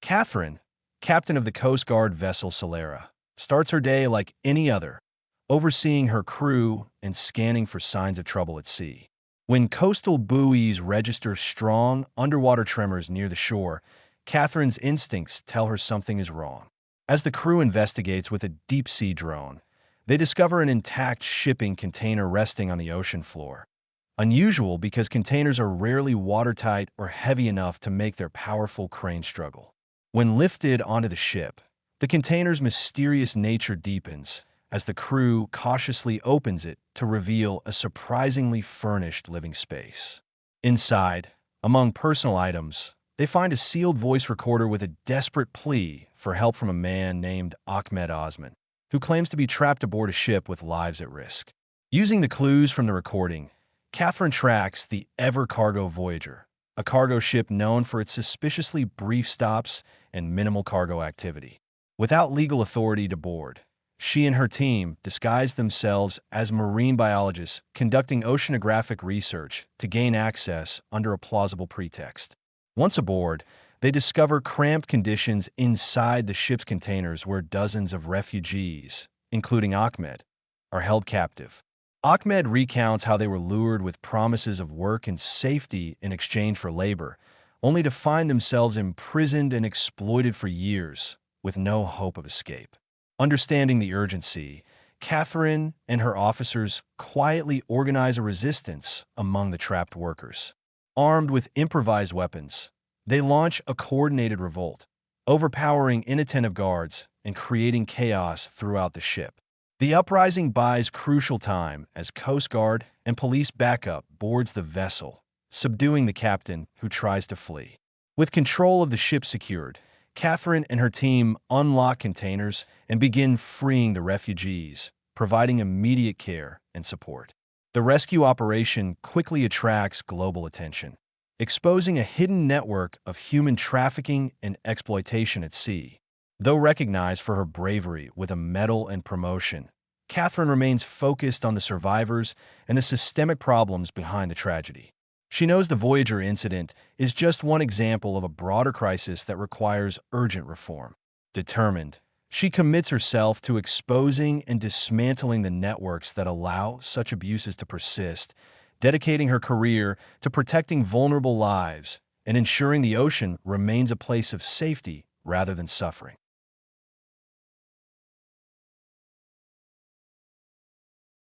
Catherine, captain of the Coast Guard vessel Solera, starts her day like any other, overseeing her crew and scanning for signs of trouble at sea. When coastal buoys register strong underwater tremors near the shore, Catherine's instincts tell her something is wrong. As the crew investigates with a deep-sea drone, they discover an intact shipping container resting on the ocean floor. Unusual because containers are rarely watertight or heavy enough to make their powerful crane struggle. When lifted onto the ship, the container's mysterious nature deepens as the crew cautiously opens it to reveal a surprisingly furnished living space. Inside, among personal items, they find a sealed voice recorder with a desperate plea for help from a man named Ahmed Osman, who claims to be trapped aboard a ship with lives at risk. Using the clues from the recording, Catherine tracks the Ever Cargo Voyager, a cargo ship known for its suspiciously brief stops and minimal cargo activity. Without legal authority to board, she and her team disguised themselves as marine biologists conducting oceanographic research to gain access under a plausible pretext. Once aboard, they discover cramped conditions inside the ship's containers where dozens of refugees, including Ahmed, are held captive. Ahmed recounts how they were lured with promises of work and safety in exchange for labor, only to find themselves imprisoned and exploited for years, with no hope of escape. Understanding the urgency, Catherine and her officers quietly organize a resistance among the trapped workers. Armed with improvised weapons, they launch a coordinated revolt, overpowering inattentive guards and creating chaos throughout the ship. The uprising buys crucial time as Coast Guard and police backup boards the vessel, subduing the captain who tries to flee. With control of the ship secured, Catherine and her team unlock containers and begin freeing the refugees, providing immediate care and support. The rescue operation quickly attracts global attention, exposing a hidden network of human trafficking and exploitation at sea. Though recognized for her bravery with a medal and promotion, Catherine remains focused on the survivors and the systemic problems behind the tragedy. She knows the Voyager incident is just one example of a broader crisis that requires urgent reform. Determined, she commits herself to exposing and dismantling the networks that allow such abuses to persist, dedicating her career to protecting vulnerable lives and ensuring the ocean remains a place of safety rather than suffering.